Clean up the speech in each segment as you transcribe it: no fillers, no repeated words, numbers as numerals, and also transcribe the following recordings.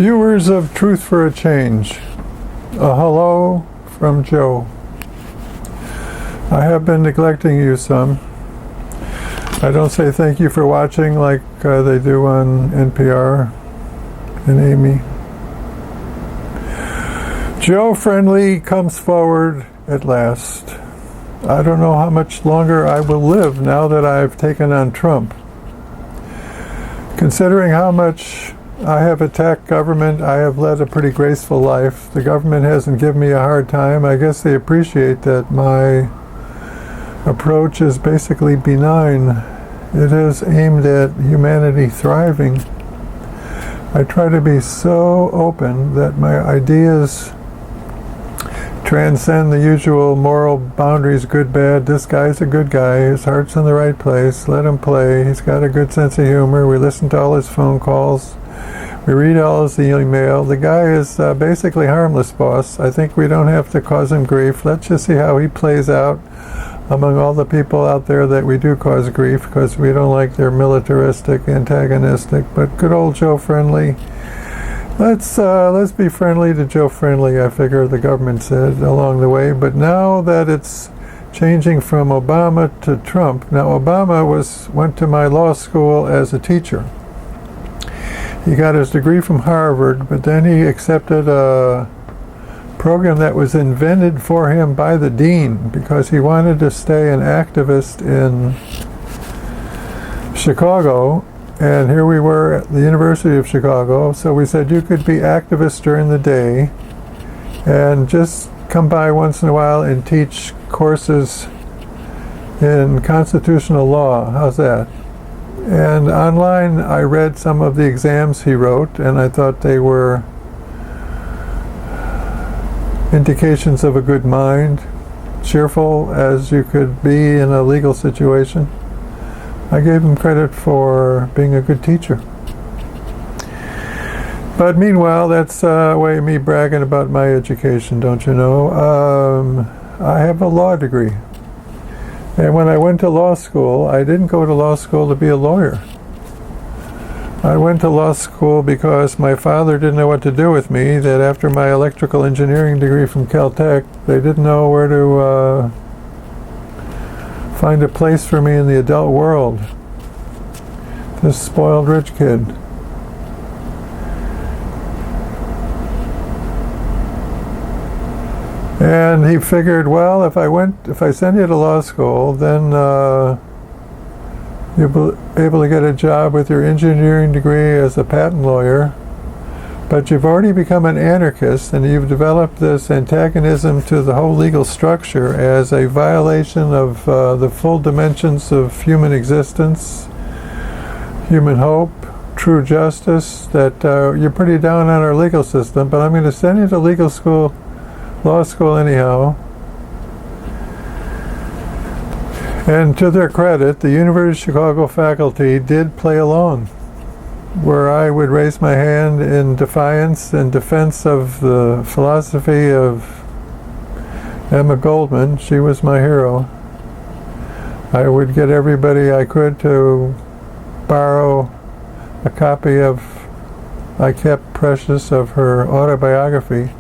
Viewers of Truth for a Change, a hello from Joe. I have been neglecting you some. I don't say thank you for watching like they do on NPR and Amy. Joe Friendly comes forward at last. I don't know how much longer I will live now that I've taken on Trump. Considering how much I have attacked government, I have led a pretty graceful life. The government hasn't given me a hard time. I guess they appreciate that my approach is basically benign. It is aimed at humanity thriving. I try to be so open that my ideas transcend the usual moral boundaries, good, bad. This guy's a good guy. His heart's in the right place. Let him play. He's got a good sense of humor. We listen to all his phone calls. We read all his email. The guy is basically harmless, boss. I think we don't have to cause him grief. Let's just see how he plays out among all the people out there that we do cause grief because we don't like their militaristic, antagonistic, but good old Joe Friendly. Let's be friendly to Joe Friendly, I figure the government said along the way. But now that it's changing from Obama to Trump, now Obama went to my law school as a teacher. He got his degree from Harvard, but then he accepted a program that was invented for him by the dean because he wanted to stay an activist in Chicago. And here we were at the University of Chicago, so we said you could be activists during the day and just come by once in a while and teach courses in constitutional law. How's that? And online I read some of the exams he wrote, and I thought they were indications of a good mind, cheerful as you could be in a legal situation. I gave him credit for being a good teacher. But meanwhile, that's a way of me bragging about my education, don't you know? I have a law degree. And when I went to law school, I didn't go to law school to be a lawyer. I went to law school because my father didn't know what to do with me, that after my electrical engineering degree from Caltech, they didn't know where to find a place for me in the adult world. This spoiled rich kid. And he figured, well, if I send you to law school, then you'll be able to get a job with your engineering degree as a patent lawyer. But you've already become an anarchist, and you've developed this antagonism to the whole legal structure as a violation of the full dimensions of human existence, human hope, true justice, that you're pretty down on our legal system, but I'm going to send you to law school anyhow. And to their credit, the University of Chicago faculty did play along, where I would raise my hand in defiance and defense of the philosophy of Emma Goldman. She was my hero. I would get everybody I could to borrow a copy of, I kept precious, of her autobiography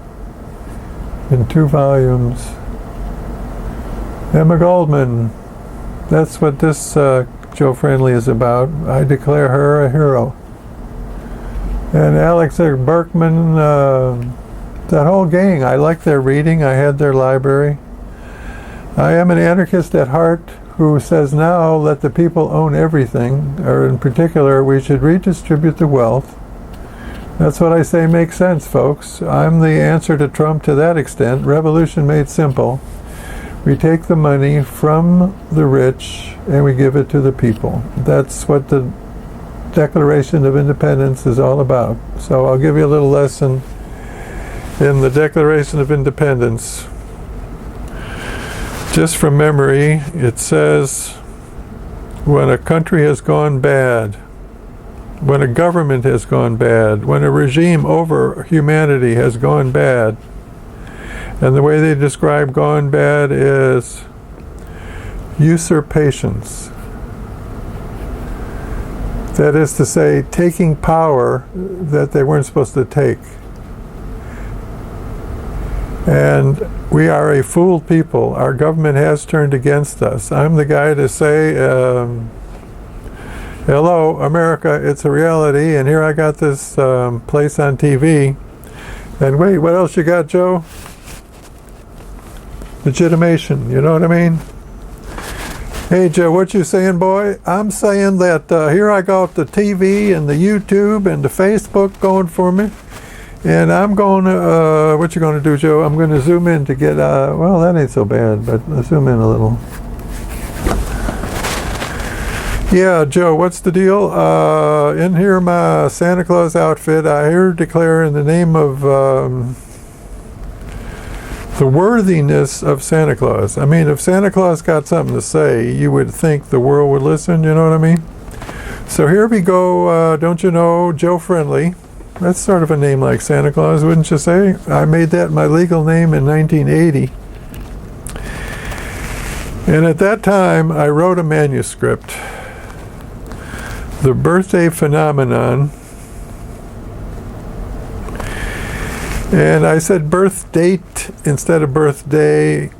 in 2 volumes. Emma Goldman, that's what this Joe Friendly is about. I declare her a hero. And Alex Berkman, that whole gang, I like their reading. I had their library. I am an anarchist at heart who says now let the people own everything, or in particular, we should redistribute the wealth. That's what I say makes sense, folks. I'm the answer to Trump to that extent. Revolution made simple. We take the money from the rich and we give it to the people. That's what the Declaration of Independence is all about. So I'll give you a little lesson in the Declaration of Independence. Just from memory, it says, when a country has gone bad, when a government has gone bad, when a regime over humanity has gone bad, and the way they describe gone bad is usurpations. That is to say, taking power that they weren't supposed to take. And we are a fooled people. Our government has turned against us. I'm the guy to say, hello, America, it's a reality, and here I got this place on TV. And wait, what else you got, Joe? Legitimation, you know what I mean? Hey, Joe, what you saying, boy? I'm saying that here I got the TV and the YouTube and the Facebook going for me. And I'm going to, what you going to do, Joe? I'm going to zoom in to get, well, that ain't so bad, but let's zoom in a little. Yeah, Joe, what's the deal? In here, my Santa Claus outfit, I here declare in the name of the worthiness of Santa Claus. I mean, if Santa Claus got something to say, you would think the world would listen, you know what I mean? So here we go, don't you know, Joe Friendly. That's sort of a name like Santa Claus, wouldn't you say? I made that my legal name in 1980. And at that time, I wrote a manuscript, The Birthday Phenomenon. And I said birth date instead of birthday.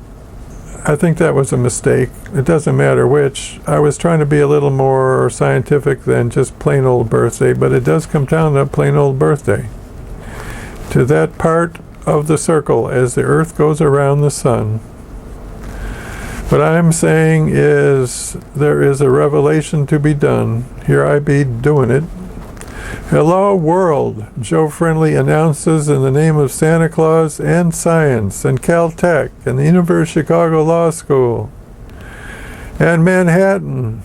I think that was a mistake. It doesn't matter which. I was trying to be a little more scientific than just plain old birthday, but it does come down to plain old birthday. To that part of the circle as the earth goes around the sun. What I'm saying is there is a revelation to be done. Here I be doing it. Hello world, Joe Friendly announces in the name of Santa Claus and science and Caltech and the University of Chicago Law School and Manhattan.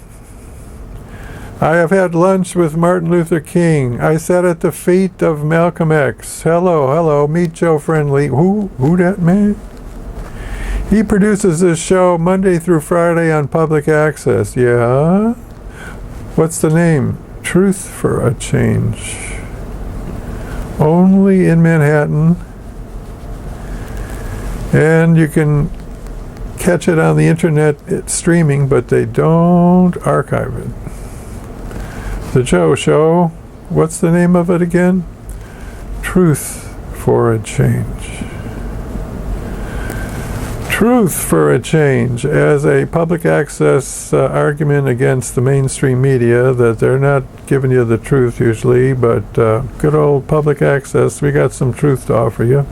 I have had lunch with Martin Luther King. I sat at the feet of Malcolm X. Hello, meet Joe Friendly. Who that man? He produces this show Monday through Friday on public access. Yeah? What's the name? Truth for a Change. Only in Manhattan. And you can catch it on the internet. It's streaming, but they don't archive it. The Joe Show. What's the name of it again? Truth for a Change. Truth for a Change as a public access argument against the mainstream media that they're not giving you the truth usually, but good old public access, we got some truth to offer you.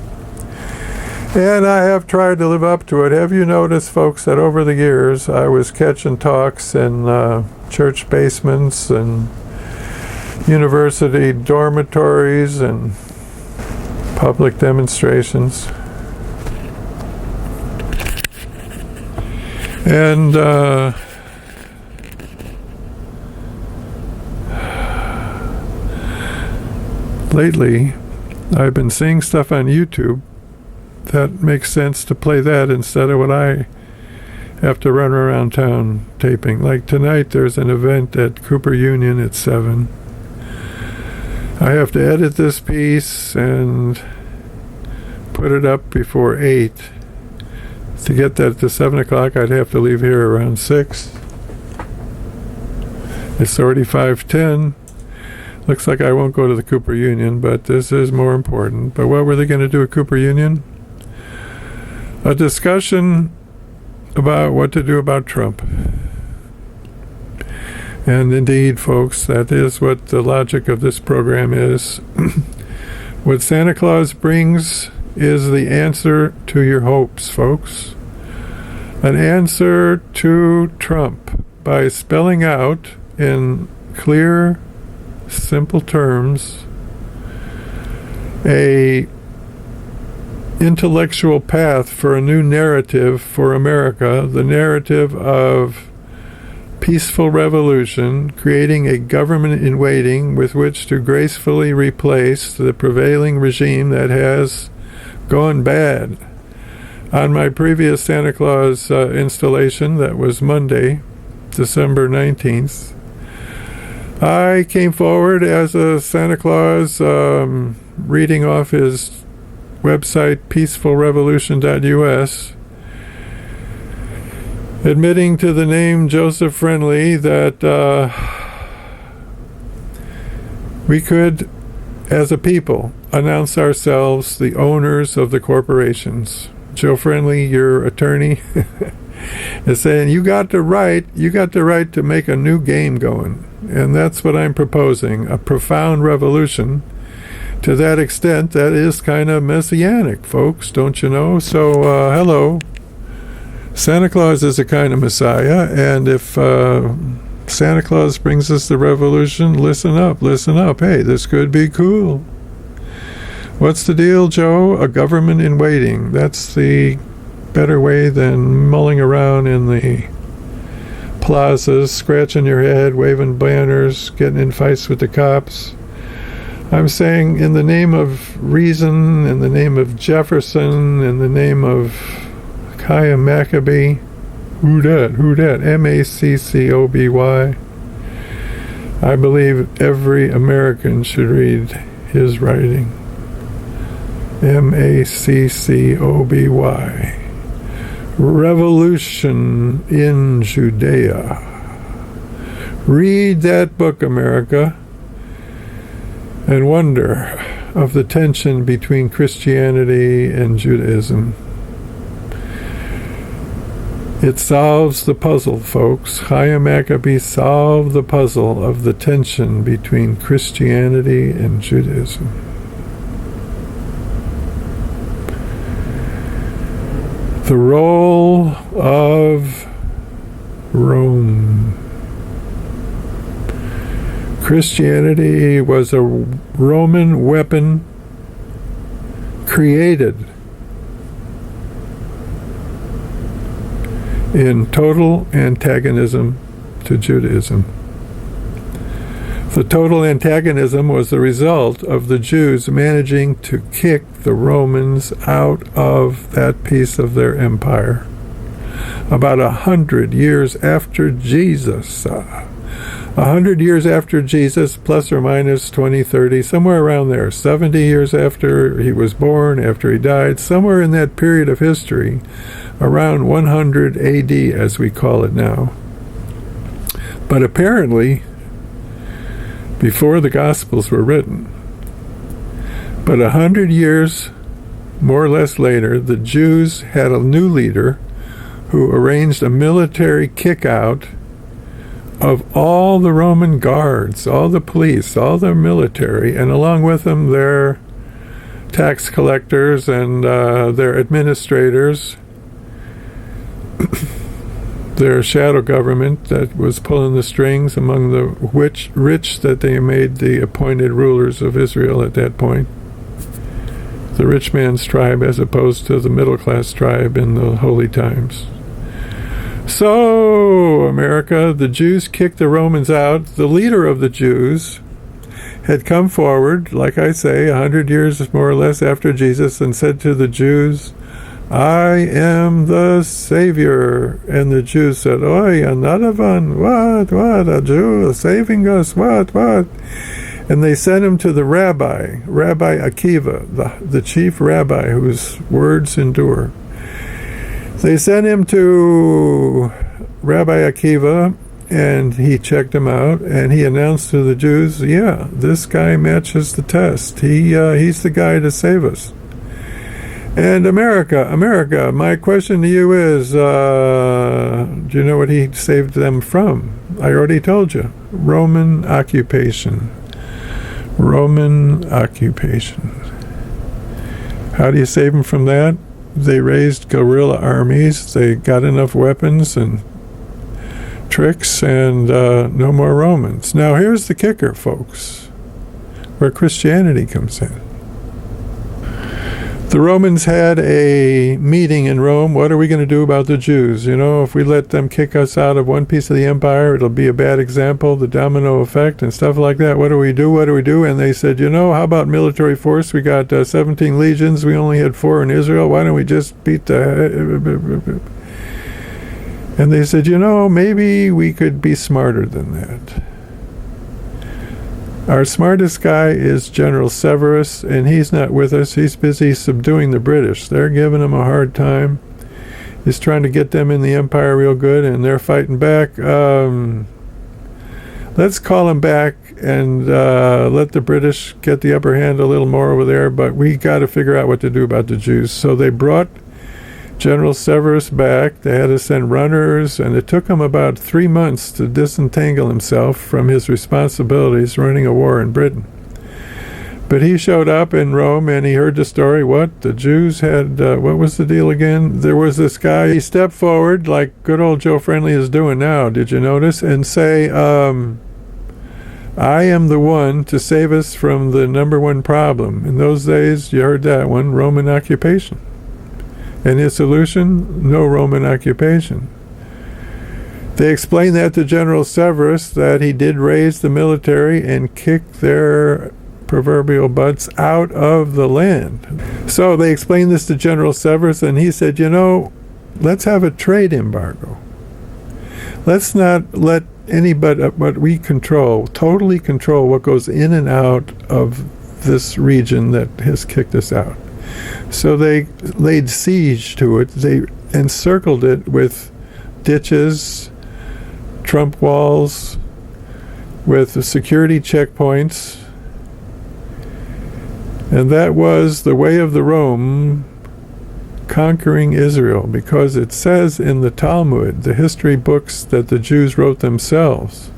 And I have tried to live up to it. Have you noticed, folks, that over the years I was catching talks in church basements and university dormitories and public demonstrations? And lately, I've been seeing stuff on YouTube that makes sense to play that instead of what I have to run around town taping. Like tonight, there's an event at Cooper Union at 7. I have to edit this piece and put it up before 8. To get that to 7 o'clock, I'd have to leave here around 6. It's already 5:10. Looks like I won't go to the Cooper Union, but this is more important. But what were they going to do at Cooper Union? A discussion about what to do about Trump. And indeed, folks, that is what the logic of this program is. What Santa Claus brings is the answer to your hopes, folks. An answer to Trump by spelling out in clear, simple terms a intellectual path for a new narrative for America, the narrative of peaceful revolution, creating a government in waiting with which to gracefully replace the prevailing regime that has gone bad. On my previous Santa Claus installation, that was Monday, December 19th, I came forward as a Santa Claus reading off his website, peacefulrevolution.us, admitting to the name Joseph Friendly that We could, as a people, announce ourselves the owners of the corporations. Joe Friendly, your attorney, is saying you got the right to make a new game going. And that's what I'm proposing, a profound revolution. To that extent, that is kind of messianic, folks, don't you know? So, hello. Santa Claus is a kind of Messiah, and if Santa Claus brings us the revolution, listen up. Hey, this could be cool. What's the deal, Joe? A government in waiting. That's the better way than mulling around in the plazas, scratching your head, waving banners, getting in fights with the cops. I'm saying, in the name of reason, in the name of Jefferson, in the name of Chaim Maccabee, who dat? M-A-C-C-O-B-Y. I believe every American should read his writing. M-A-C-C-O-B-Y. Revolution in Judea. Read that book, America, and wonder of the tension between Christianity and Judaism. It solves the puzzle, folks. Chaim Maccabee solved the puzzle of the tension between Christianity and Judaism. The role of Rome. Christianity was a Roman weapon created in total antagonism to Judaism. The total antagonism was the result of the Jews managing to kick the Romans out of that piece of their empire. About 100 years after Jesus. 100 years after Jesus, plus or minus 20, 30, somewhere around there. 70 years after he was born, after he died, somewhere in that period of history, around 100 AD, as we call it now. But apparently, before the Gospels were written, but 100 years, more or less later, the Jews had a new leader who arranged a military kick-out of all the Roman guards, all the police, all the military, and along with them their tax collectors and their administrators, their shadow government that was pulling the strings among the rich that they made the appointed rulers of Israel at that point. The rich man's tribe as opposed to the middle-class tribe in the holy times. So, America, the Jews kicked the Romans out. The leader of the Jews had come forward, like I say, 100 years more or less after Jesus, and said to the Jews, I am the Savior. And the Jews said, Oi, another one, what, a Jew saving us, what? And they sent him to the Rabbi Akiva, the chief rabbi whose words endure. They sent him to Rabbi Akiva, and he checked him out, and he announced to the Jews, yeah, this guy matches the test. He's the guy to save us. And America, my question to you is, do you know what he saved them from? I already told you. Roman occupation. How do you save them from that? They raised guerrilla armies. They got enough weapons and tricks, and no more Romans. Now here's the kicker, folks, where Christianity comes in. The Romans had a meeting in Rome. What are we going to do about the Jews? You know, if we let them kick us out of one piece of the empire, it'll be a bad example, the domino effect and stuff like that. What do we do? And they said, you know, how about military force? We got 17 legions. We only had 4 in Israel. Why don't we just beat the... And they said, you know, maybe we could be smarter than that. Our smartest guy is General Severus, and he's not with us. He's busy subduing the British. They're giving him a hard time. He's trying to get them in the empire real good, and they're fighting back. Let's call him back and let the British get the upper hand a little more over there, but we got to figure out what to do about the Jews. So they brought General Severus back. They had to send runners, and it took him about 3 months to disentangle himself from his responsibilities running a war in Britain. But he showed up in Rome, and he heard the story. What? The Jews had, what was the deal again? There was this guy, he stepped forward, like good old Joe Friendly is doing now, did you notice? And say, I am the one to save us from the number one problem. In those days, you heard that one, Roman occupation. And his solution, no Roman occupation. They explained that to General Severus, that he did raise the military and kick their proverbial butts out of the land. So they explained this to General Severus, and he said, let's have a trade embargo. Let's not let anybody, what we control, totally control what goes in and out of this region that has kicked us out. So they laid siege to it. They encircled it with ditches, trump walls, with security checkpoints. And that was the way of the Rome conquering Israel, because it says in the Talmud, the history books that the Jews wrote themselves,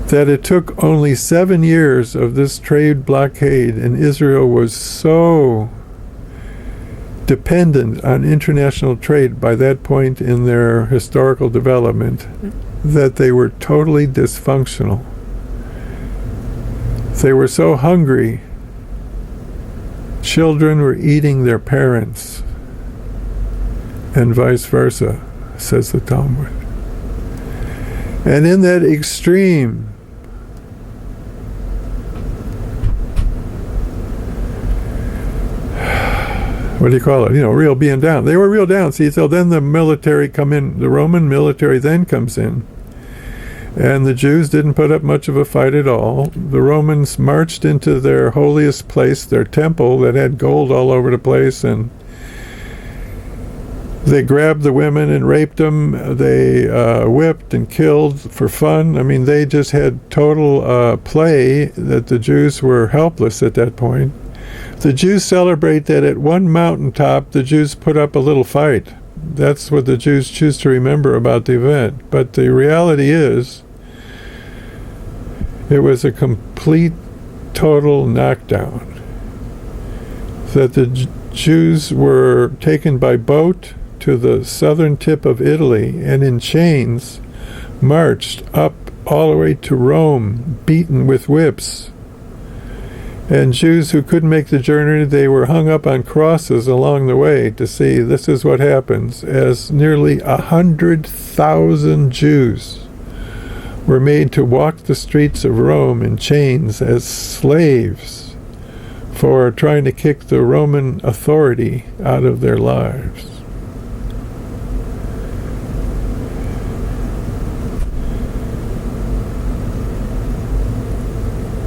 that it took only 7 years of this trade blockade, and Israel was so dependent on international trade by that point in their historical development that they were totally dysfunctional. They were so hungry, children were eating their parents, and vice versa, says the Talmud. And in that extreme, what do you call it? Real being down. They were real down. See, so then the military come in. The Roman military then comes in. And the Jews didn't put up much of a fight at all. The Romans marched into their holiest place, their temple that had gold all over the place, and they grabbed the women and raped them. They whipped and killed for fun. I mean, they just had total play that the Jews were helpless at that point. The Jews celebrate that at one mountaintop, the Jews put up a little fight. That's what the Jews choose to remember about the event. But the reality is, it was a complete, total knockdown. That the Jews were taken by boat to the southern tip of Italy and in chains marched up all the way to Rome, beaten with whips. And Jews who couldn't make the journey, they were hung up on crosses along the way to see this is what happens, as nearly 100,000 Jews were made to walk the streets of Rome in chains as slaves for trying to kick the Roman authority out of their lives.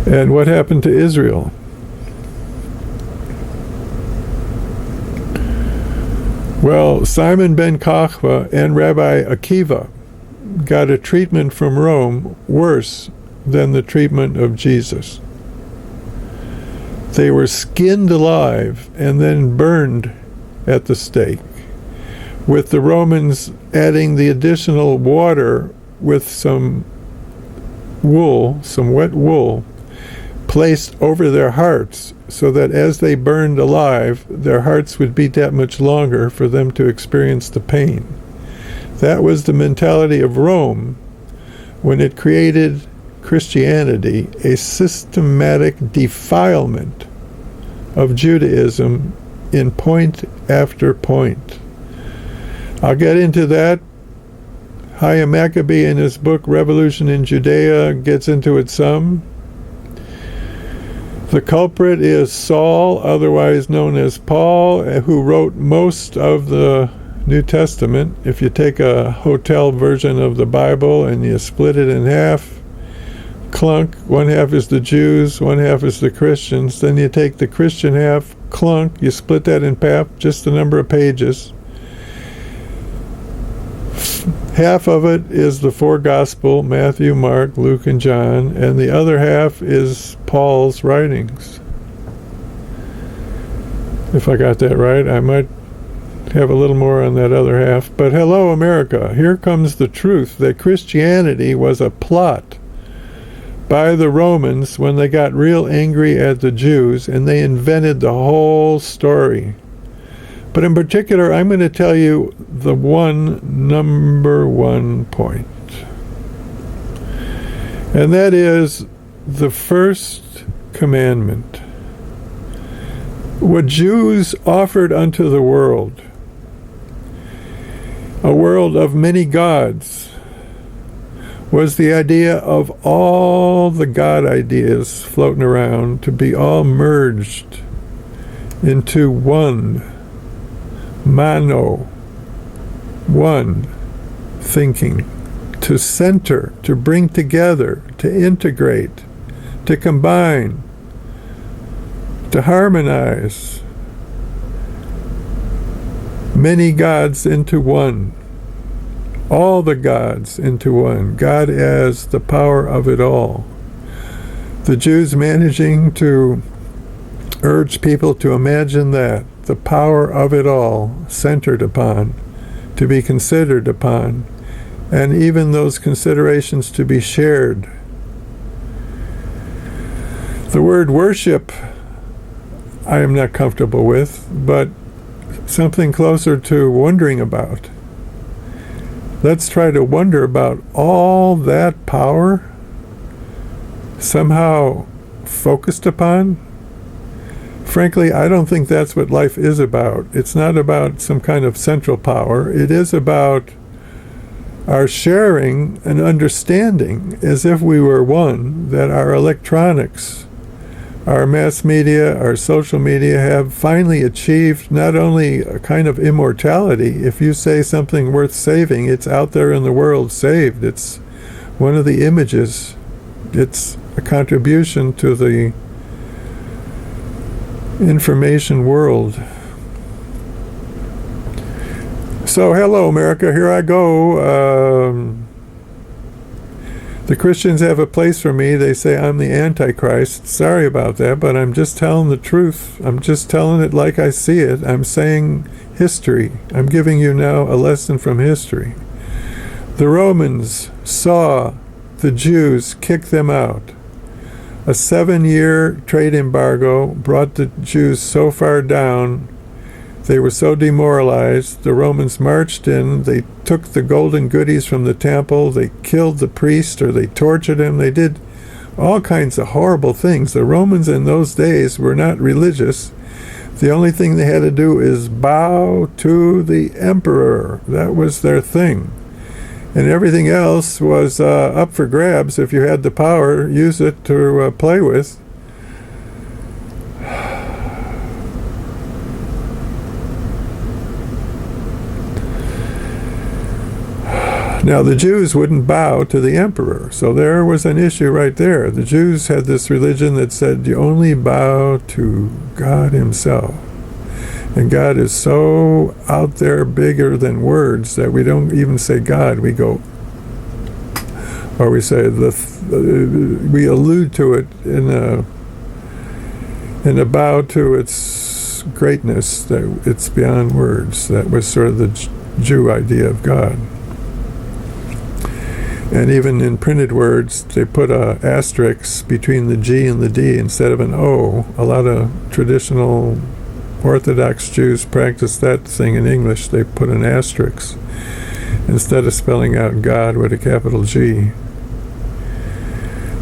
And what happened to Israel? Well, Simon ben Kochba and Rabbi Akiva got a treatment from Rome worse than the treatment of Jesus. They were skinned alive and then burned at the stake, with the Romans adding the additional water with some wool, some wet wool, placed over their hearts, so that as they burned alive, their hearts would beat that much longer for them to experience the pain. That was the mentality of Rome when it created Christianity, a systematic defilement of Judaism in point after point. I'll get into that. Chaim Maccabee in his book Revolution in Judea gets into it some. The culprit is Saul, otherwise known as Paul, who wrote most of the New Testament. If you take a hotel version of the Bible and you split it in half, clunk, one half is the Jews, one half is the Christians. Then you take the Christian half, clunk, you split that in half, just the number of pages. Half of it is the four gospel, Matthew, Mark, Luke, and John, and the other half is Paul's writings. If I got that right, I might have a little more on that other half. But hello, America. Here comes the truth that Christianity was a plot by the Romans when they got real angry at the Jews, and they invented the whole story. But in particular, I'm going to tell you the number one point. And that is the first commandment. What Jews offered unto the world, a world of many gods, was the idea of all the God ideas floating around to be all merged into one. Mano, one thinking, to center, to bring together, to integrate, to combine, to harmonize many gods into one, all the gods into one, God as the power of it all. The Jews managing to urge people to imagine that, the power of it all centered upon, to be considered upon, and even those considerations to be shared. The word worship I am not comfortable with, but something closer to wondering about. Let's try to wonder about all that power somehow focused upon. Frankly, I don't think that's what life is about. It's not about some kind of central power. It is about our sharing and understanding, as if we were one, that our electronics, our mass media, our social media have finally achieved not only a kind of immortality. If you say something worth saving, it's out there in the world saved. It's one of the images. It's a contribution to the information world. So, hello, America. Here I go. The Christians have a place for me. They say I'm the Antichrist. Sorry about that, but I'm just telling the truth. I'm just telling it like I see it. I'm saying history. I'm giving you now a lesson from history. The Romans saw the Jews kick them out. A 7-year trade embargo brought the Jews so far down, they were so demoralized. The Romans marched in, they took the golden goodies from the temple, they killed the priest, or they tortured him. They did all kinds of horrible things. The Romans in those days were not religious. The only thing they had to do is bow to the emperor. That was their thing. And everything else was up for grabs. If you had the power, use it to play with. Now, the Jews wouldn't bow to the emperor, so there was an issue right there. The Jews had this religion that said you only bow to God himself. And God is so out there, bigger than words, that we don't even say God. We go, or we say we allude to it in a bow to its greatness, that it's beyond words. That was sort of the Jew idea of God. And even in printed words, they put a asterisk between the G and the D instead of an O. A lot of traditional Orthodox Jews practice that thing in English. They put an asterisk instead of spelling out God with a capital G.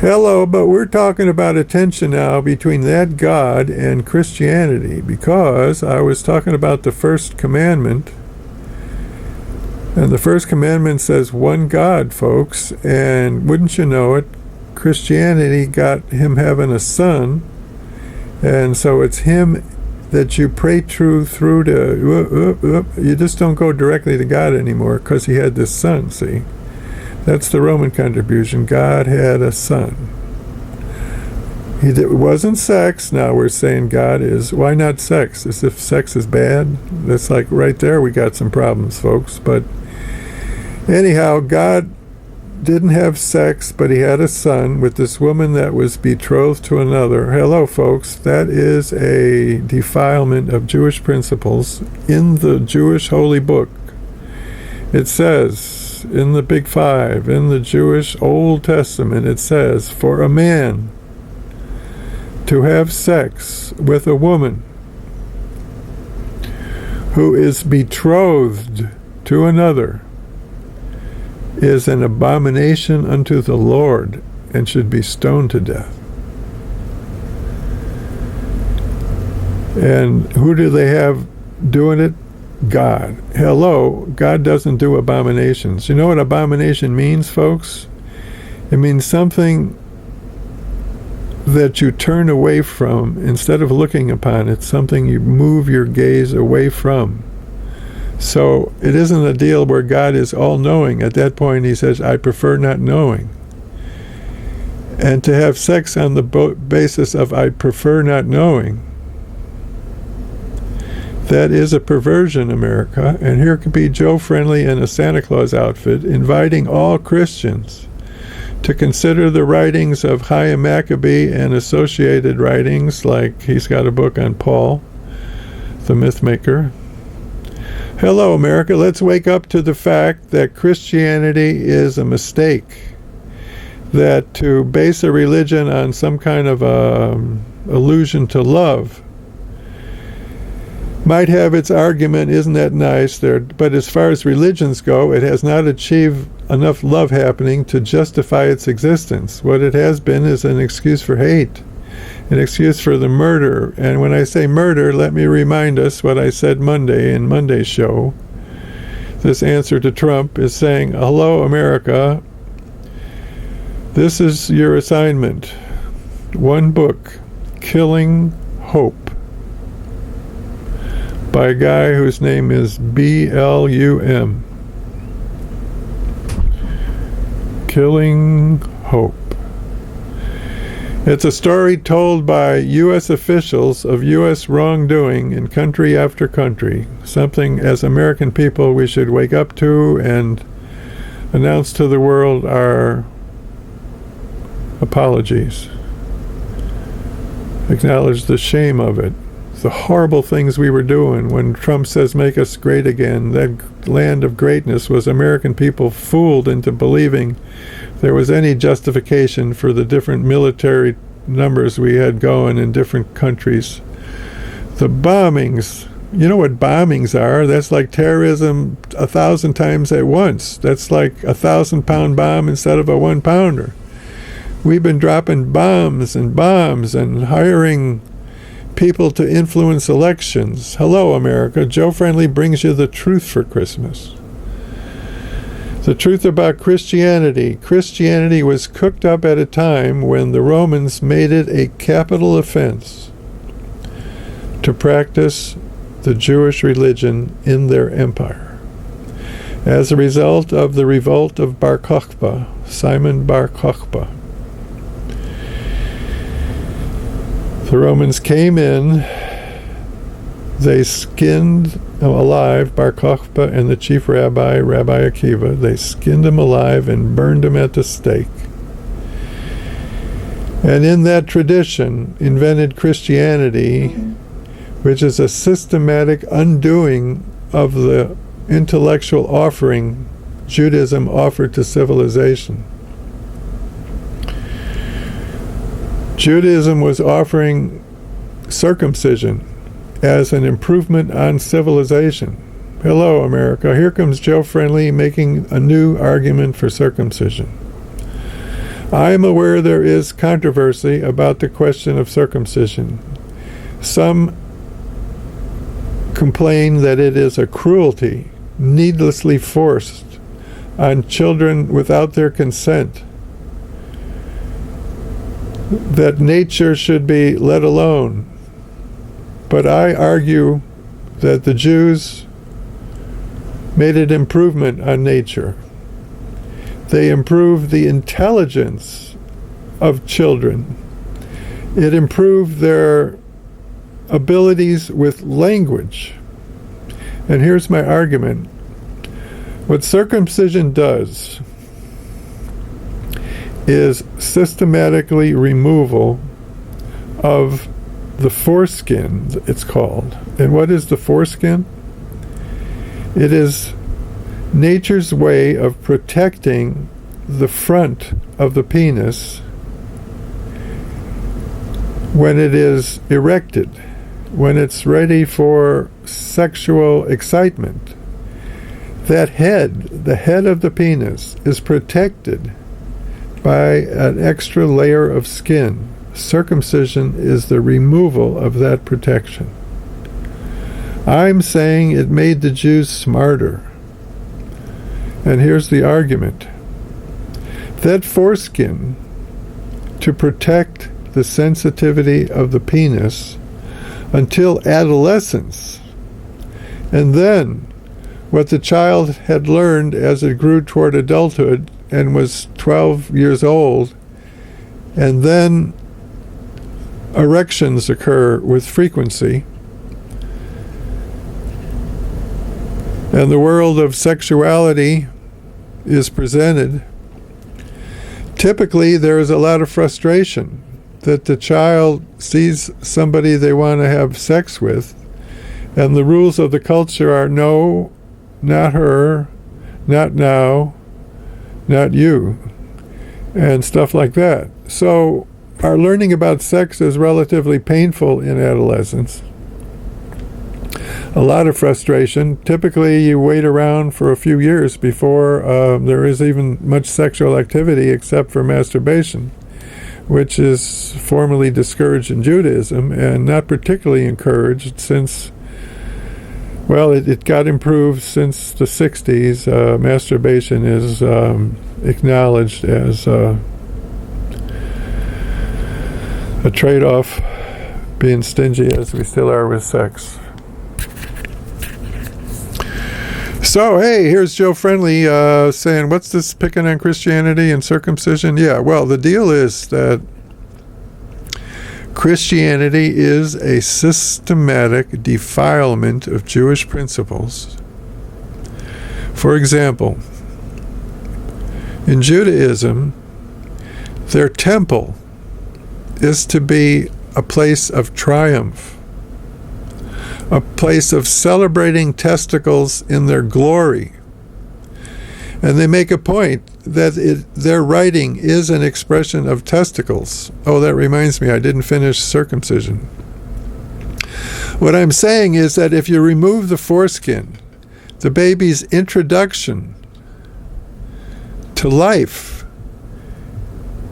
Hello, but we're talking about a tension now between that God and Christianity, because I was talking about the first commandment. And the first commandment says one God, folks. And wouldn't you know it, Christianity got him having a son. And so it's him that you pray through to, you just don't go directly to God anymore because he had this son, see? That's the Roman contribution. God had a son. It wasn't sex. Now we're saying God is. Why not sex? As if sex is bad? That's like right there we got some problems, folks. But Anyhow, God didn't have sex, but he had a son with this woman that was betrothed to another. Hello, folks. That is a defilement of Jewish principles in the Jewish holy book. It says in the Big Five, in the Jewish Old Testament, it says, for a man to have sex with a woman who is betrothed to another is an abomination unto the Lord and should be stoned to death. And who do they have doing it? God. Hello, God doesn't do abominations. You know what abomination means, folks? It means something that you turn away from instead of looking upon it, something you move your gaze away from. So it isn't a deal where God is all-knowing. At that point, he says, I prefer not knowing. And to have sex on the basis of I prefer not knowing, that is a perversion, America. And here could be Joe Friendly in a Santa Claus outfit inviting all Christians to consider the writings of Chaim Maccabee and associated writings, like he's got a book on Paul, the myth maker. Hello, America. Let's wake up to the fact that Christianity is a mistake. That to base a religion on some kind of allusion to love might have its argument, isn't that nice? But as far as religions go, it has not achieved enough love happening to justify its existence. What it has been is an excuse for hate, an excuse for the murder. And when I say murder, let me remind us what I said Monday in Monday's show. This answer to Trump is saying, hello, America. This is your assignment. One book, Killing Hope, by a guy whose name is B-L-U-M. Killing Hope. It's a story told by U.S. officials of U.S. wrongdoing in country after country, something as American people we should wake up to and announce to the world our apologies. Acknowledge the shame of it, the horrible things we were doing. When Trump says make us great again, that land of greatness was American people fooled into believing there was any justification for the different military numbers we had going in different countries. The bombings, you know what bombings are? That's like terrorism 1,000 times at once. That's like a 1,000-pound bomb instead of a 1-pounder. We've been dropping bombs and hiring people to influence elections. Hello, America. Joe Friendly brings you the truth for Christmas. The truth about Christianity. Christianity was cooked up at a time when the Romans made it a capital offense to practice the Jewish religion in their empire. As a result of the revolt of Bar Kokhba, Simon Bar Kokhba, the Romans came in, they skinned alive Bar Kokhba and the chief rabbi, Rabbi Akiva. They skinned him alive and burned him at the stake. And in that tradition, invented Christianity, which is a systematic undoing of the intellectual offering Judaism offered to civilization. Judaism was offering circumcision as an improvement on civilization. Hello, America. Here comes Joe Friendly making a new argument for circumcision. I am aware there is controversy about the question of circumcision. Some complain that it is a cruelty, needlessly forced on children without their consent, that nature should be let alone. But I argue that the Jews made an improvement on nature. They improved the intelligence of children. It improved their abilities with language. And here's my argument. What circumcision does is systematically removal of the foreskin, it's called. And what is the foreskin? It is nature's way of protecting the front of the penis when it is erected, when it's ready for sexual excitement. That head, the head of the penis, is protected by an extra layer of skin. Circumcision is the removal of that protection. I'm saying it made the Jews smarter. And here's the argument. That foreskin, to protect the sensitivity of the penis until adolescence, and then what the child had learned as it grew toward adulthood and was 12 years old, and then erections occur with frequency, and the world of sexuality is presented. Typically, there is a lot of frustration that the child sees somebody they want to have sex with, and the rules of the culture are no, not her, not now, not you, and stuff like that. So our learning about sex is relatively painful in adolescence. A lot of frustration. Typically, you wait around for a few years before there is even much sexual activity except for masturbation, which is formally discouraged in Judaism and not particularly encouraged since, well, it got improved since the 60s. Masturbation is acknowledged as a trade-off, being stingy as we still are with sex. So, hey, here's Joe Friendly saying, what's this picking on Christianity and circumcision? Yeah, well, the deal is that Christianity is a systematic defilement of Jewish principles. For example, in Judaism, their temple is to be a place of triumph, a place of celebrating testicles in their glory. And they make a point that their writing is an expression of testicles. Oh, that reminds me, I didn't finish circumcision. What I'm saying is that if you remove the foreskin, the baby's introduction to life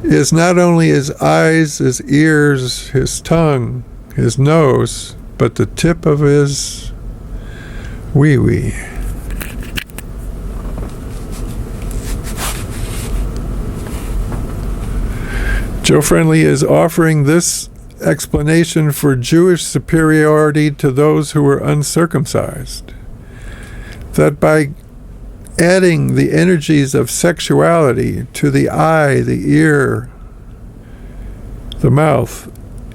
is not only his eyes, his ears, his tongue, his nose, but the tip of his wee-wee. Joe Friendly is offering this explanation for Jewish superiority to those who were uncircumcised. That by adding the energies of sexuality to the eye, the ear, the mouth,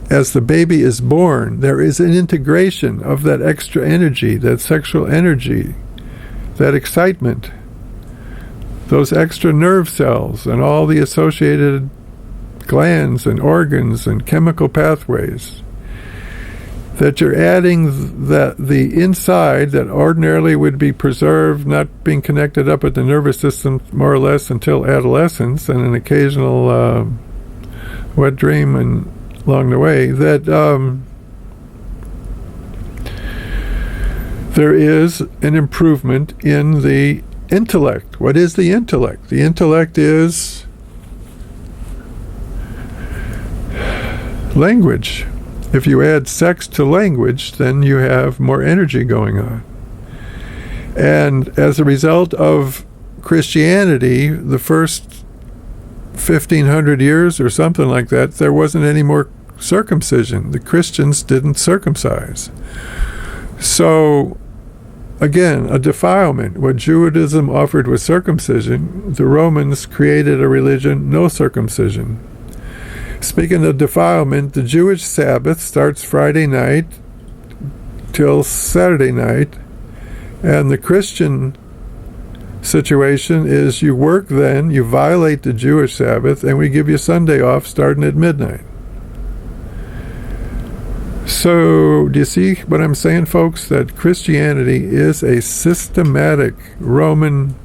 as the baby is born, there is an integration of that extra energy, that sexual energy, that excitement, those extra nerve cells and all the associated glands and organs and chemical pathways, that you're adding the inside that ordinarily would be preserved, not being connected up with the nervous system more or less until adolescence and an occasional wet dream and along the way, that there is an improvement in the intellect. What is the intellect? The intellect is language. If you add sex to language, then you have more energy going on. And as a result of Christianity, the first 1,500 years or something like that, there wasn't any more circumcision. The Christians didn't circumcise. So, again, a defilement. What Judaism offered was circumcision. The Romans created a religion, no circumcision. Speaking of defilement, the Jewish Sabbath starts Friday night till Saturday night, and the Christian situation is you work then, you violate the Jewish Sabbath, and we give you Sunday off starting at midnight. So, do you see what I'm saying, folks? That Christianity is a systematic Roman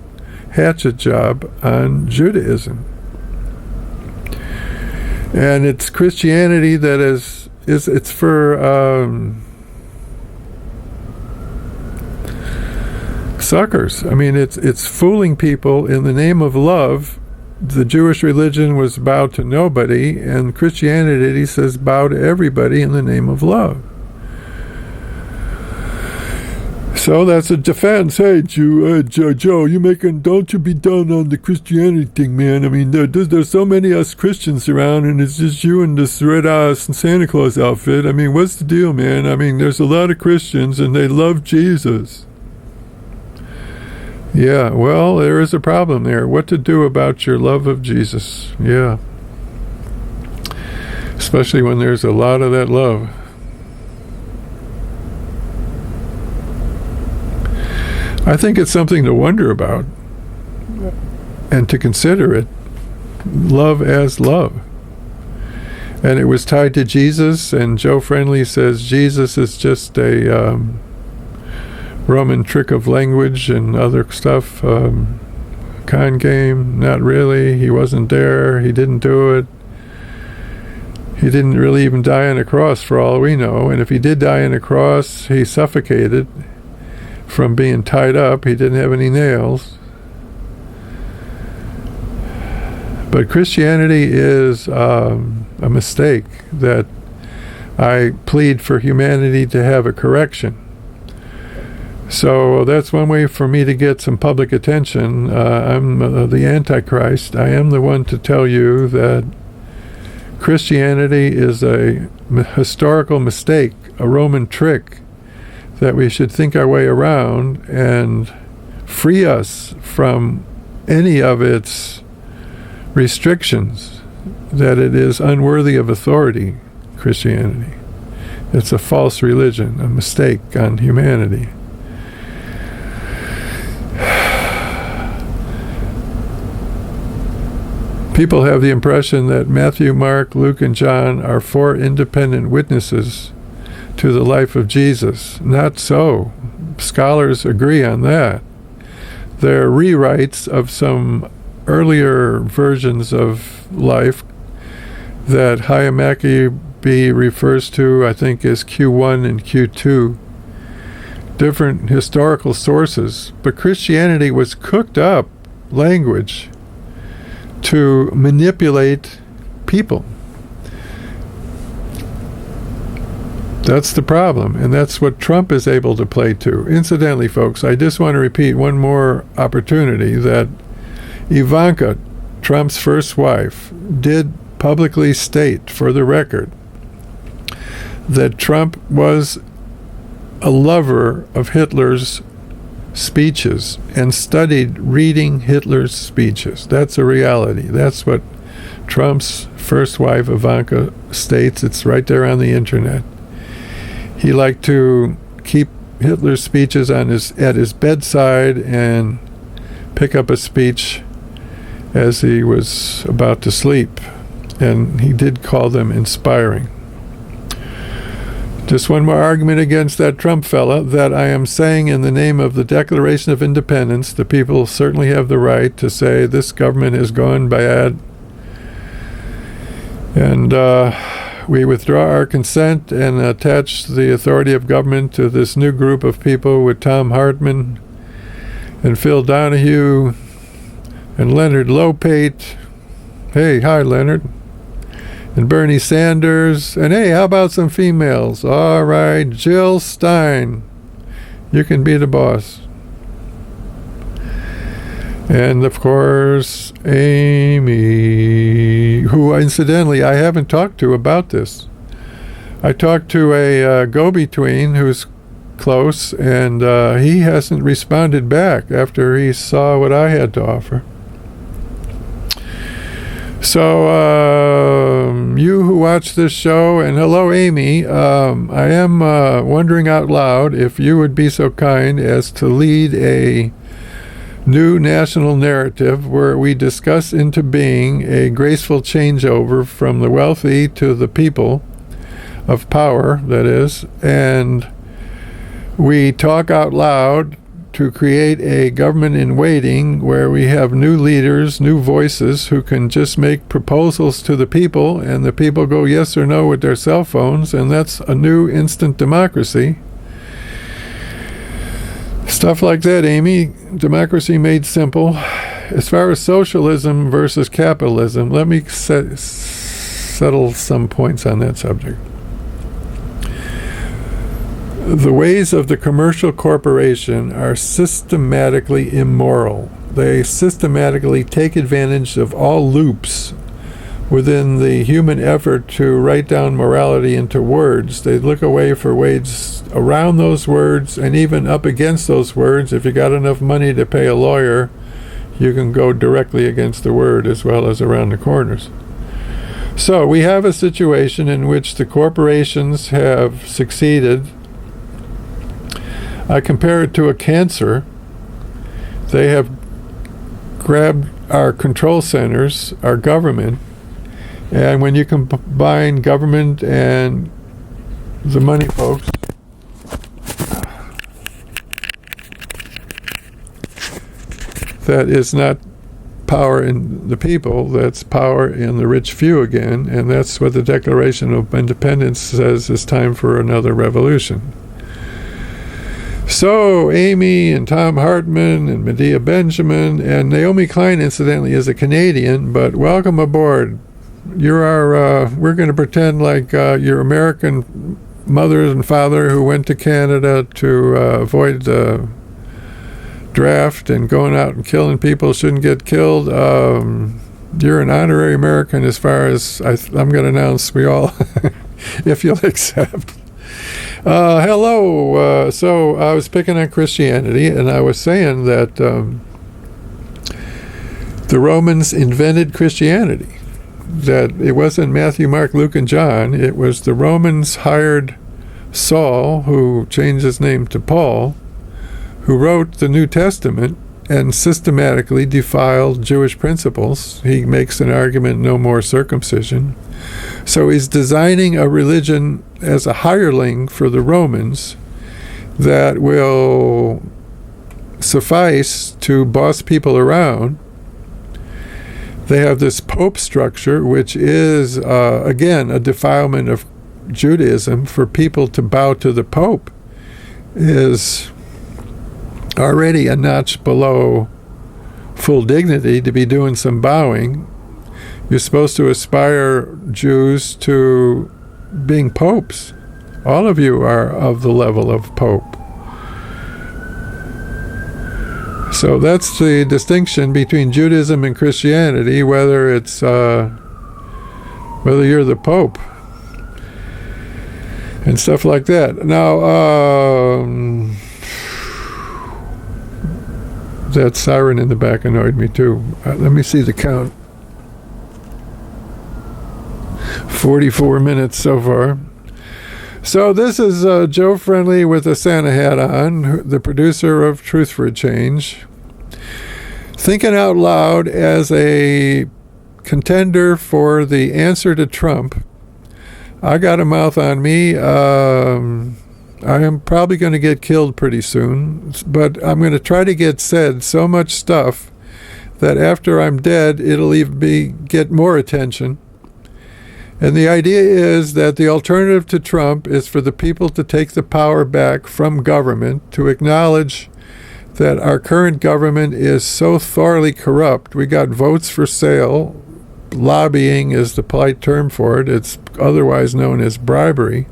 hatchet job on Judaism. And it's Christianity that it's for suckers. I mean, it's fooling people in the name of love. The Jewish religion was bow to nobody, and Christianity says bow to everybody in the name of love. So that's a defense. Hey, Joe, don't you be down on the Christianity thing, man. I mean, there's so many us Christians around, and it's just you in this red Santa Claus outfit. I mean, what's the deal, man? I mean, there's a lot of Christians, and they love Jesus. Yeah, well, there is a problem there. What to do about your love of Jesus? Yeah. Especially when there's a lot of that love. I think it's something to wonder about and to consider it. Love as love. And it was tied to Jesus, and Joe Friendly says Jesus is just a Roman trick of language and other stuff. Con game, not really. He wasn't there. He didn't do it. He didn't really even die on a cross for all we know. And if he did die on a cross, he suffocated from being tied up. He didn't have any nails. But Christianity is a mistake that I plead for humanity to have a correction. So that's one way for me to get some public attention. I'm the Antichrist. I am the one to tell you that Christianity is a historical mistake, a Roman trick, that we should think our way around and free us from any of its restrictions, that it is unworthy of authority, Christianity. It's a false religion, a mistake on humanity. People have the impression that Matthew, Mark, Luke, and John are four independent witnesses to the life of Jesus. Not so. Scholars agree on that. They're rewrites of some earlier versions of life that Chaim Maccabi refers to, I think, as Q1 and Q2. Different historical sources. But Christianity was cooked up language to manipulate people. That's the problem, and that's what Trump is able to play to. Incidentally, folks, I just want to repeat one more opportunity that Ivanka, Trump's first wife, did publicly state, for the record, that Trump was a lover of Hitler's speeches and studied reading Hitler's speeches. That's a reality. That's what Trump's first wife, Ivanka, states. It's right there on the internet. He liked to keep Hitler's speeches at his bedside and pick up a speech as he was about to sleep. And he did call them inspiring. Just one more argument against that Trump fella, that I am saying in the name of the Declaration of Independence, the people certainly have the right to say this government has gone bad, and we withdraw our consent and attach the authority of government to this new group of people with Tom Hartman and Phil Donahue and Leonard Lopate. Hey, hi, Leonard. And Bernie Sanders. And hey, how about some females? All right, Jill Stein. You can be the boss. And, of course, Amy, who, incidentally, I haven't talked to about this. I talked to a go-between who's close, and he hasn't responded back after he saw what I had to offer. So, you who watch this show, and hello, Amy, I am wondering out loud if you would be so kind as to lead a new national narrative where we discuss into being a graceful changeover from the wealthy to the people of power, that is, and we talk out loud to create a government in waiting where we have new leaders, new voices who can just make proposals to the people, and the people go yes or no with their cell phones, and that's a new instant democracy. Stuff like that, Amy. Democracy made simple. As far as socialism versus capitalism, let me settle some points on that subject. The ways of the commercial corporation are systematically immoral. They systematically take advantage of all loops within the human effort to write down morality into words. They look away for ways around those words and even up against those words. If you got enough money to pay a lawyer, you can go directly against the word as well as around the corners. So we have a situation in which the corporations have succeeded. I compare it to a cancer. They have grabbed our control centers, our government, and when you combine government and the money folks, that is not power in the people, that's power in the rich few again, and that's what the Declaration of Independence says is time for another revolution. So, Amy and Tom Hartman and Medea Benjamin and Naomi Klein, incidentally, is a Canadian, but welcome aboard. You're our, we're going to pretend like your American mother and father who went to Canada to avoid the draft and going out and killing people shouldn't get killed. You're an honorary American as far as I'm going to announce we all, if you'll accept. Hello. So I was picking on Christianity, and I was saying that the Romans invented Christianity. That it wasn't Matthew, Mark, Luke, and John. It was the Romans hired Saul, who changed his name to Paul, who wrote the New Testament and systematically defiled Jewish principles. He makes an argument, no more circumcision. So he's designing a religion as a hireling for the Romans that will suffice to boss people around. They have this pope structure, which is, again, a defilement of Judaism. For people to bow to the pope is already a notch below full dignity to be doing some bowing. You're supposed to aspire, Jews, to being popes. All of you are of the level of pope. So that's the distinction between Judaism and Christianity, whether it's whether you're the pope and stuff like that. Now, that siren in the back annoyed me too. Let me see the count. 44 minutes so far. So this is Joe Friendly with a Santa hat on, the producer of Truth for a Change, thinking out loud as a contender for the answer to Trump. I got a mouth on me. I am probably going to get killed pretty soon, but I'm going to try to get said so much stuff that after I'm dead, it'll even get more attention. And the idea is that the alternative to Trump is for the people to take the power back from government, to acknowledge that our current government is so thoroughly corrupt. We got votes for sale. Lobbying is the polite term for it. It's otherwise known as bribery.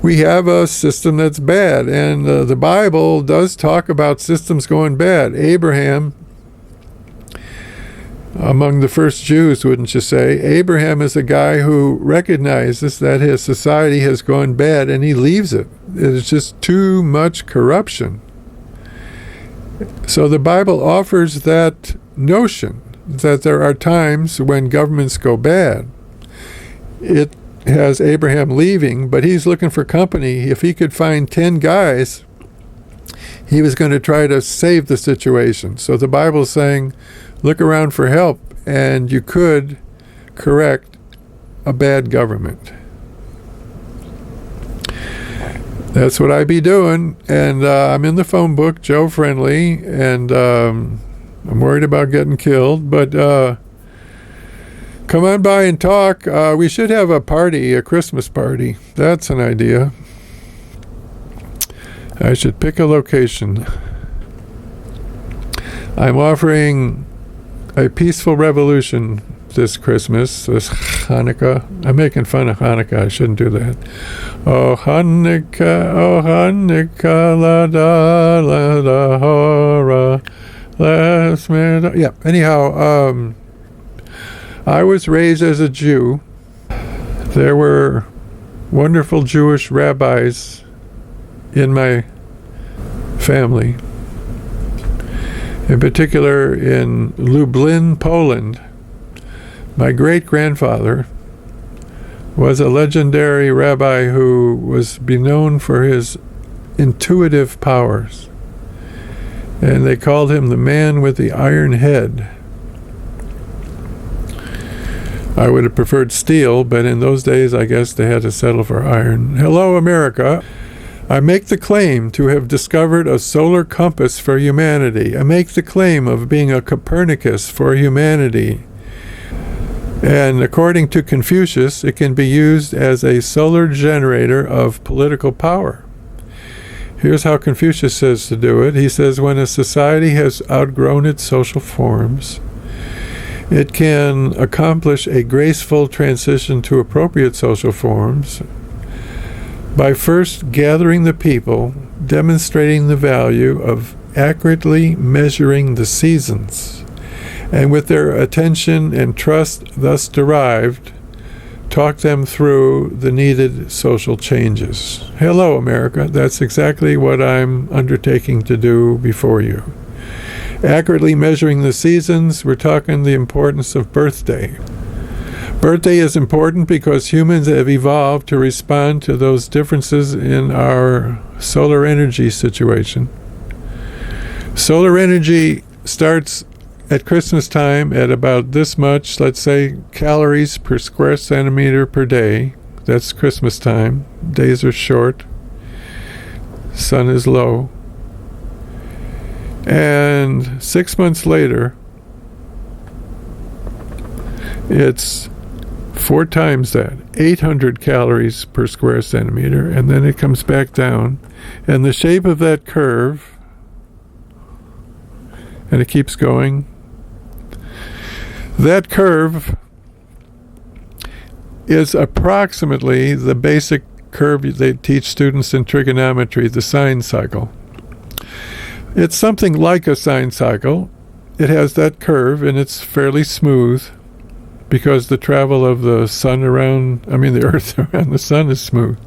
We have a system that's bad, and the Bible does talk about systems going bad. Abraham, among the first Jews, wouldn't you say? Abraham is a guy who recognizes that his society has gone bad, and he leaves it. It's just too much corruption. So the Bible offers that notion that there are times when governments go bad. It has Abraham leaving, but he's looking for company. If he could find 10 guys He was going to try to save the situation. So the Bible's saying, look around for help, and you could correct a bad government. That's what I be doing, and I'm in the phone book, Joe Friendly, and I'm worried about getting killed, but come on by and talk. We should have a party, a Christmas party. That's an idea. I should pick a location. I'm offering a peaceful revolution this Christmas, this Hanukkah. I'm making fun of Hanukkah. I shouldn't do that. Oh Hanukkah, la da la da hora, last minute. Yeah. Anyhow, I was raised as a Jew. There were wonderful Jewish rabbis in my family. In particular, in Lublin, Poland, my great-grandfather was a legendary rabbi who was known for his intuitive powers. And they called him the man with the iron head. I would have preferred steel, but in those days, I guess they had to settle for iron. Hello, America. I make the claim to have discovered a solar compass for humanity. I make the claim of being a Copernicus for humanity. And according to Confucius, it can be used as a solar generator of political power. Here's how Confucius says to do it. He says, when a society has outgrown its social forms, it can accomplish a graceful transition to appropriate social forms by first gathering the people, demonstrating the value of accurately measuring the seasons, and with their attention and trust thus derived, talk them through the needed social changes. Hello, America. That's exactly what I'm undertaking to do before you. Accurately measuring the seasons, we're talking the importance of birthday. Birthday is important because humans have evolved to respond to those differences in our solar energy situation. Solar energy starts at Christmas time at about this much, let's say, calories per square centimeter per day. That's Christmas time. Days are short. Sun is low. And 6 months later, it's 4 times that, 800 calories per square centimeter, and then it comes back down. And the shape of that curve, and it keeps going, that curve is approximately the basic curve they teach students in trigonometry, the sine cycle. It's something like a sine cycle. It has that curve, and it's fairly smooth because the travel of the the Earth around the sun is smooth.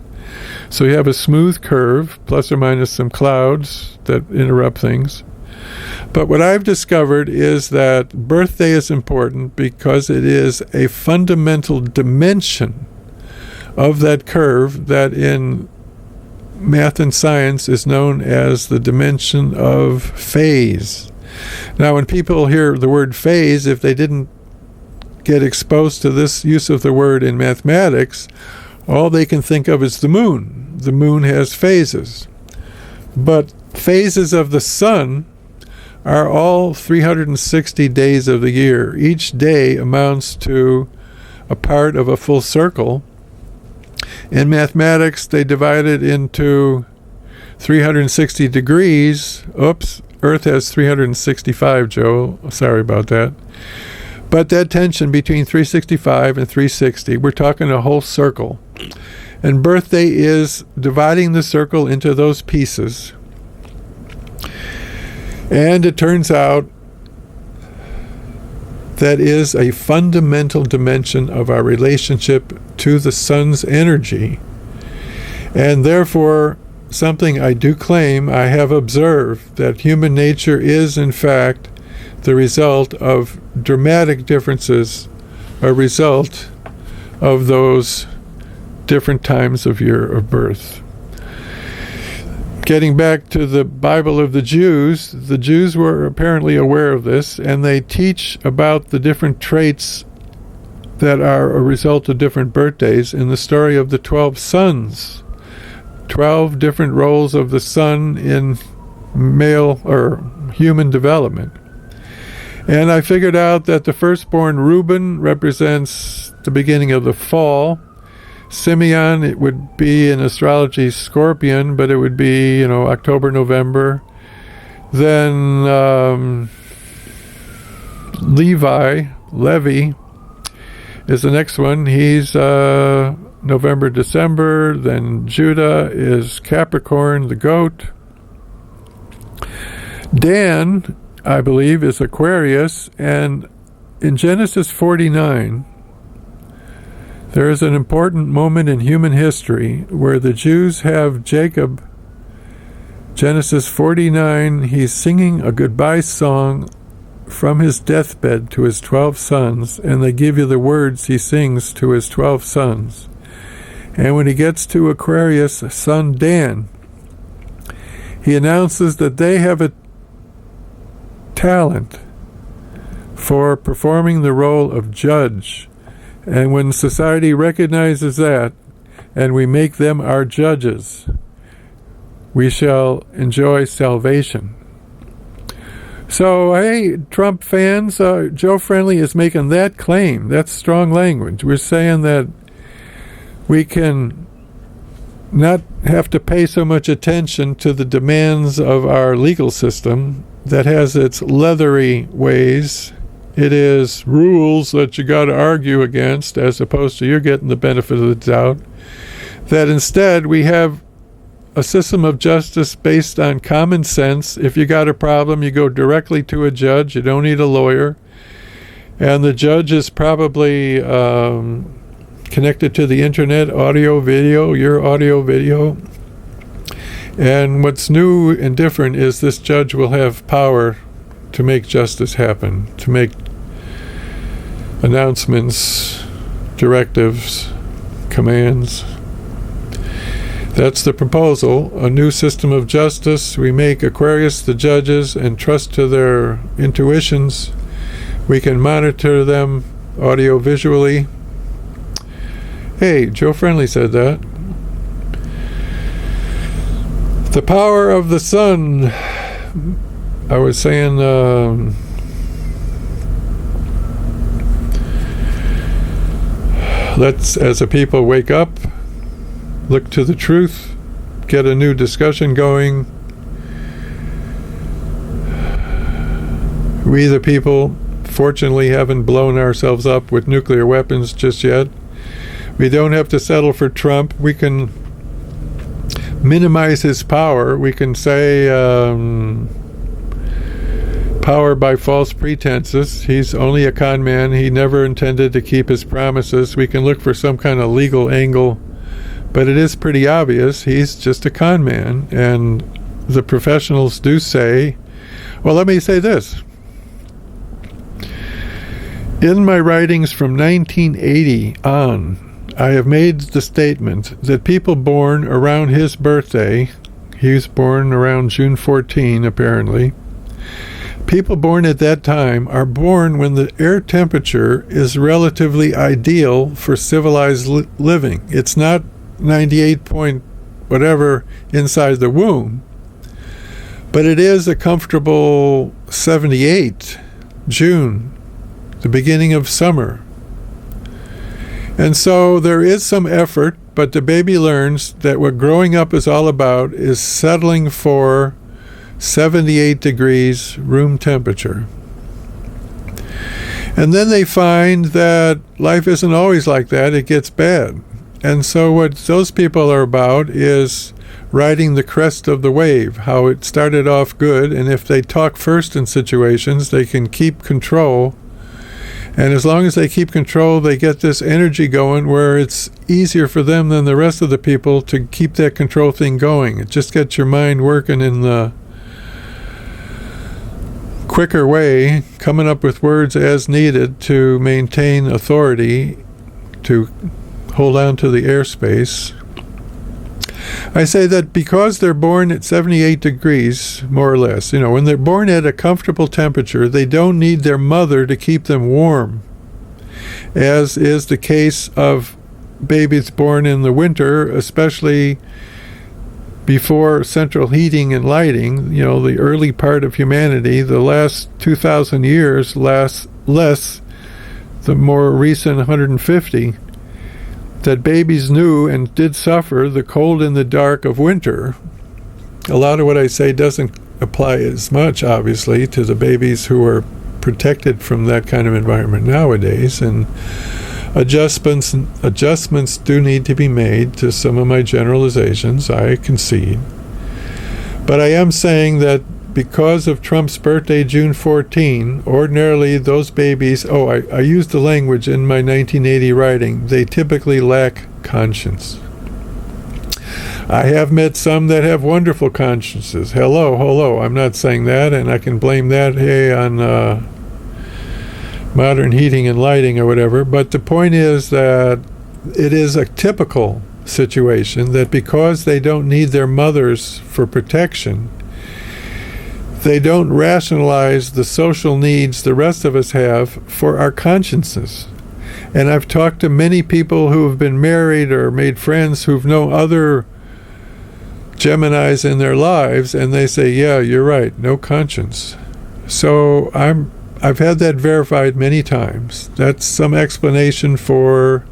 So you have a smooth curve, plus or minus some clouds that interrupt things. But what I've discovered is that birthday is important because it is a fundamental dimension of that curve that in math and science is known as the dimension of phase. Now, when people hear the word phase, if they didn't get exposed to this use of the word in mathematics, all they can think of is the moon. The moon has phases. But phases of the sun are all 360 days of the year. Each day amounts to a part of a full circle. In mathematics, they divide it into 360 degrees. Oops, Earth has 365, Joe. Sorry about that. But that tension between 365 and 360, we're talking a whole circle. And birthday is dividing the circle into those pieces. And it turns out that is a fundamental dimension of our relationship to the sun's energy. And therefore, something I do claim I have observed, that human nature is, in fact, the result of dramatic differences, a result of those different times of year of birth. Getting back to the Bible of the Jews were apparently aware of this, and they teach about the different traits that are a result of different birthdays in the story of the 12 sons. 12 different roles of the son in male or human development. And I figured out that the firstborn Reuben represents the beginning of the fall. Simeon, it would be in astrology Scorpion, but it would be, October, November. Then Levi is the next one. He's November, December. Then Judah is Capricorn, the goat. Dan, I believe, is Aquarius. And in Genesis 49, there is an important moment in human history where the Jews have Jacob. Genesis 49, he's singing a goodbye song from his deathbed to his 12 sons, and they give you the words he sings to his 12 sons. And when he gets to Aquarius' son Dan, he announces that they have a talent for performing the role of judge. And when society recognizes that, and we make them our judges, we shall enjoy salvation. So, hey, Trump fans, Joe Friendly is making that claim. That's strong language. We're saying that we can not have to pay so much attention to the demands of our legal system that has its leathery ways. It is rules that you got to argue against, as opposed to you're getting the benefit of the doubt. That instead we have a system of justice based on common sense. If you got a problem, you go directly to a judge. You don't need a lawyer. And the judge is probably connected to the internet, audio, video, your audio, video. And what's new and different is this judge will have power to make justice happen, to make announcements, directives, commands. That's the proposal, a new system of justice. We make Aquarius the judges and trust to their intuitions. We can monitor them audio-visually. Hey, Joe Friendly said that. The power of the sun. I was saying, let's, as a people, wake up, look to the truth, get a new discussion going. We, the people, fortunately haven't blown ourselves up with nuclear weapons just yet. We don't have to settle for Trump. We can minimize his power. We can say power by false pretenses. He's only a con man. He never intended to keep his promises. We can look for some kind of legal angle, but it is pretty obvious he's just a con man. And the professionals do say, well, let me say this. In my writings from 1980 on, I have made the statement that people born around his birthday, he was born around June 14 apparently, people born at that time are born when the air temperature is relatively ideal for civilized living. It's not 98 point whatever inside the womb, but it is a comfortable 78 June, the beginning of summer. And so there is some effort, but the baby learns that what growing up is all about is settling for 78 degrees room temperature. And then they find that life isn't always like that, it gets bad. And so what those people are about is riding the crest of the wave, how it started off good, and if they talk first in situations, they can keep control. And as long as they keep control, they get this energy going where it's easier for them than the rest of the people to keep that control thing going. It just gets your mind working in the quicker way, coming up with words as needed to maintain authority, to hold on to the airspace. I say that because they're born at 78 degrees, more or less, when they're born at a comfortable temperature, they don't need their mother to keep them warm, as is the case of babies born in the winter, especially before central heating and lighting. The early part of humanity, the last 2,000 years, less the more recent 150, that babies knew and did suffer the cold and the dark of winter. A lot of what I say doesn't apply as much, obviously, to the babies who are protected from that kind of environment nowadays, and adjustments do need to be made to some of my generalizations, I concede. But I am saying that because of Trump's birthday, June 14, ordinarily those babies, I used the language in my 1980 writing, they typically lack conscience. I have met some that have wonderful consciences. Hello, I'm not saying that, and I can blame that, on modern heating and lighting or whatever, but the point is that it is a typical situation that because they don't need their mothers for protection, they don't rationalize the social needs the rest of us have for our consciences. And I've talked to many people who have been married or made friends who've no other Geminis in their lives, and they say, yeah, you're right, no conscience. So I've had that verified many times. That's some explanation for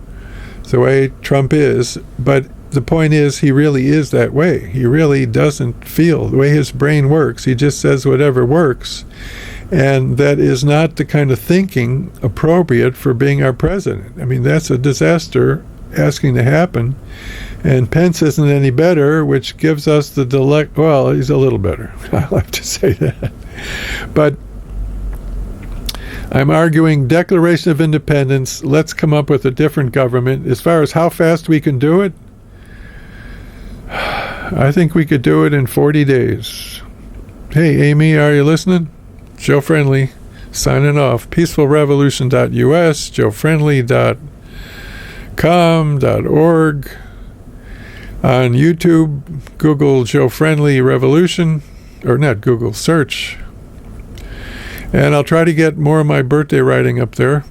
the way Trump is, but the point is he really is that way. He really doesn't feel the way his brain works. He just says whatever works, and that is not the kind of thinking appropriate for being our president. I mean, that's a disaster asking to happen, and Pence isn't any better, which gives us the well, he's a little better. I'll have to say that. But I'm arguing Declaration of Independence, let's come up with a different government. As far as how fast we can do it, I think we could do it in 40 days. Hey, Amy, are you listening? Joe Friendly, signing off. peacefulrevolution.us, joefriendly.com.org. On YouTube, Google Joe Friendly Revolution, or not Google, search. And I'll try to get more of my birthday writing up there.